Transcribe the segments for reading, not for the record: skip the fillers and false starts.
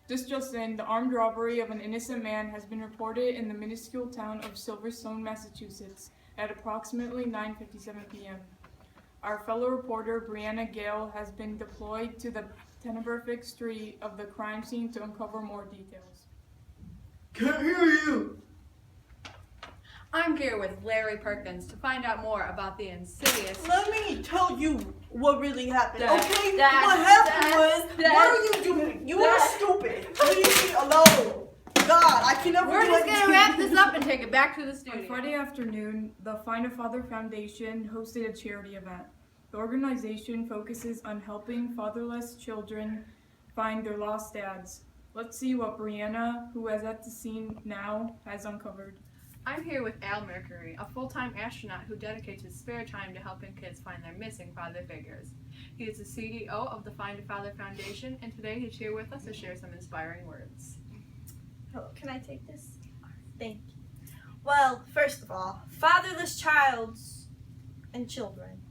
Just in, the armed robbery of an innocent man has been reported in the minuscule town of Silverstone, Massachusetts, at approximately 9:57 p.m. Our fellow reporter, Brianna Gale, has been deployed to the tenebrofic street of the crime scene to uncover more details. Can't hear you! I'm here with Larry Perkins to find out more about the insidious... Let me tell you what really happened, Dad, okay? Dad, what happened Dad, was, Dad, what are you doing? You are Dad. stupid. Leave me alone. God, I can never We're do just anything. gonna wrap this up and take it back to the On studio. Friday afternoon, the Find a Father Foundation hosted a charity event. The organization focuses on helping fatherless children find their lost dads. Let's see what Brianna, who is at the scene now, has uncovered. I'm here with Al Mercury, a full-time astronaut who dedicates his spare time to helping kids find their missing father figures. He is the CEO of the Find a Father Foundation, and today he's here with us to share some inspiring words. Hello, can I take this? Thank you. Well, first of all, fatherless childs and children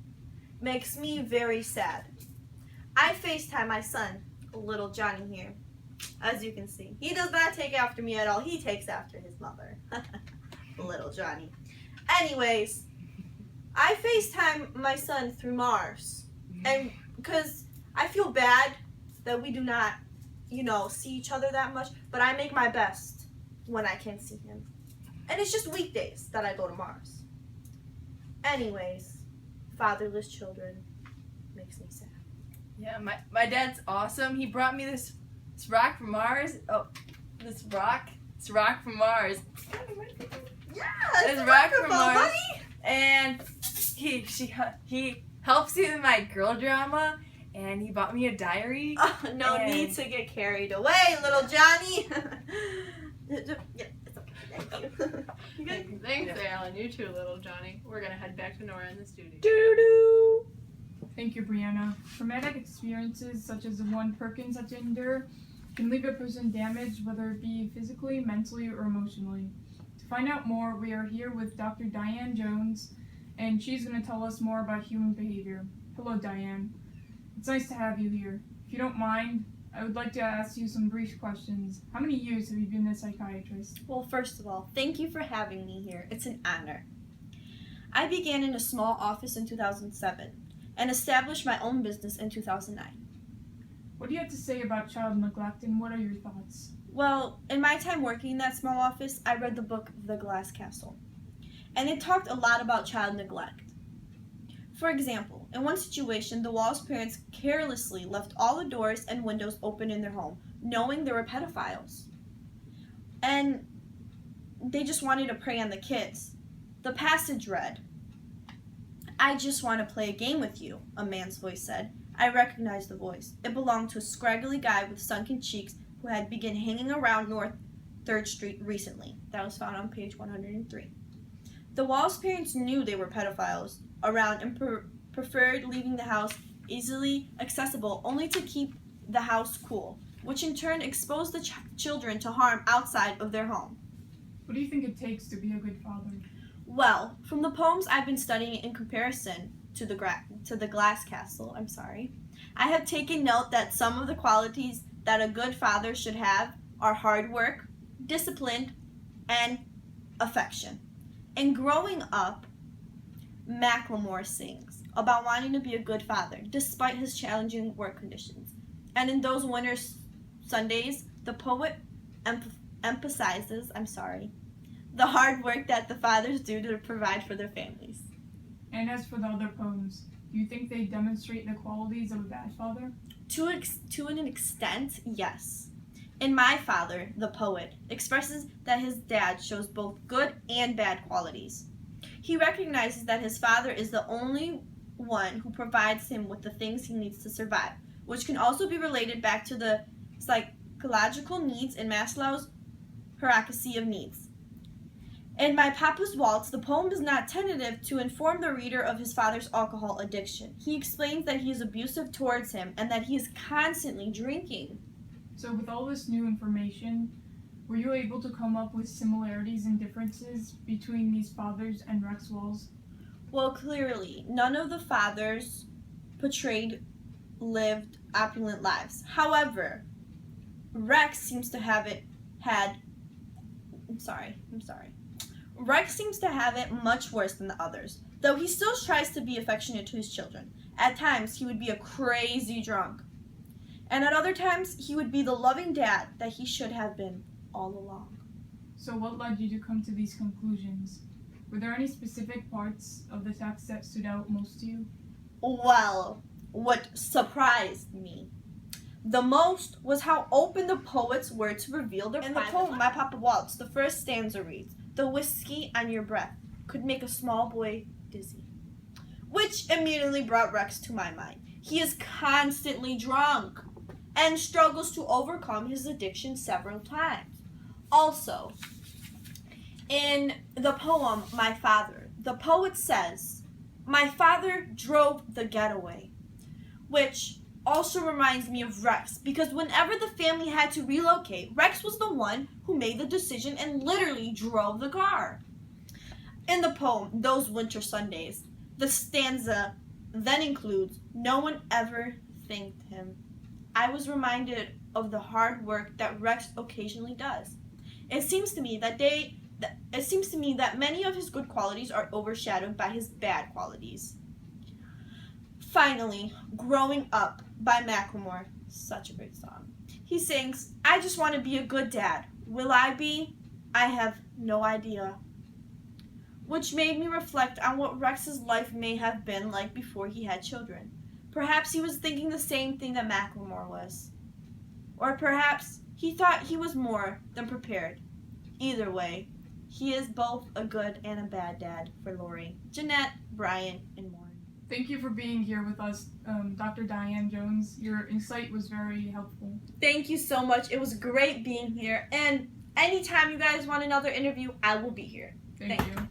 makes me very sad. I FaceTime my son, little Johnny here. As you can see, he does not take after me at all. He takes after his mother. Little Johnny. Anyways, I FaceTime my son through Mars. And because I feel bad that we do not, see each other that much, but I make my best when I can see him. And it's just weekdays that I go to Mars. Anyways, fatherless children makes me sad. Yeah, my dad's awesome. He brought me this rock from Mars. Oh, this rock from Mars. Yeah, This rock from Mars. And he helps me with my girl drama, and he bought me a diary. Oh, no And- need to get carried away, little Johnny. Yeah, it's okay. Thank you. You good? Thanks, Alan. You too, little Johnny. We're gonna head back to Nora in the studio. Doo-doo. Thank you, Brianna. Traumatic experiences such as the one Perkins had to endure can leave a person damaged, whether it be physically, mentally, or emotionally. To find out more, we are here with Dr. Diane Jones, and she's going to tell us more about human behavior. Hello, Diane. It's nice to have you here. If you don't mind, I would like to ask you some brief questions. How many years have you been a psychiatrist? Well, first of all, thank you for having me here. It's an honor. I began in a small office in 2007 and established my own business in 2009. What do you have to say about child neglect, and what are your thoughts? Well, in my time working in that small office, I read the book The Glass Castle, and it talked a lot about child neglect. For example, in one situation, the Wall's parents carelessly left all the doors and windows open in their home, knowing there were pedophiles. And they just wanted to prey on the kids. The passage read, "I just want to play a game with you," a man's voice said. I recognized the voice. It belonged to a scraggly guy with sunken cheeks who had begun hanging around North 3rd Street recently. That was found on page 103. The Wall's parents knew they were pedophiles around and preferred leaving the house easily accessible only to keep the house cool, which in turn exposed the children to harm outside of their home. What do you think it takes to be a good father? Well, from the poems I've been studying in comparison to the Glass Castle, I have taken note that some of the qualities that a good father should have are hard work, discipline, and affection. In growing up, Macklemore sings about wanting to be a good father despite his challenging work conditions. And in those winter Sundays, the poet emphasizes the hard work that the fathers do to provide for their families. And as for the other poems, do you think they demonstrate the qualities of a bad father? To an extent, yes. In My Father, the poet expresses that his dad shows both good and bad qualities. He recognizes that his father is the only one who provides him with the things he needs to survive, which can also be related back to the psychological needs in Maslow's hierarchy of needs. In My Papa's Waltz, the poem is not tentative to inform the reader of his father's alcohol addiction. He explains that he is abusive towards him and that he is constantly drinking. So with all this new information, were you able to come up with similarities and differences between these fathers and Rex Walls? Well, clearly, none of the fathers portrayed lived opulent lives. However, Rex seems to have it Rex seems to have it much worse than the others, though he still tries to be affectionate to his children. At times, he would be a crazy drunk. And at other times, he would be the loving dad that he should have been all along. So what led you to come to these conclusions? Were there any specific parts of the text that stood out most to you? Well, what surprised me the most was how open the poets were to reveal their private life. In the poem, My Papa Waltz, the first stanza reads, "The whiskey on your breath could make a small boy dizzy." Which immediately brought Rex to my mind. He is constantly drunk and struggles to overcome his addiction several times. Also, in the poem, My Father, the poet says, "My father drove the getaway," which also reminds me of Rex, because whenever the family had to relocate, Rex was the one who made the decision and literally drove the car. In the poem, Those Winter Sundays, the stanza then includes, "No one ever thanked him." I was reminded of the hard work that Rex occasionally does. It seems to me that many of his good qualities are overshadowed by his bad qualities. Finally, Growing Up by Macklemore, such a great song. He sings, "I just want to be a good dad. Will I be? I have no idea." Which made me reflect on what Rex's life may have been like before he had children. Perhaps he was thinking the same thing that Macklemore was. Or perhaps he thought he was more than prepared. Either way, he is both a good and a bad dad for Lori, Jeanette, Brian, and Warren. Thank you for being here with us, Dr. Diane Jones. Your insight was very helpful. Thank you so much. It was great being here. And anytime you guys want another interview, I will be here. Thank you.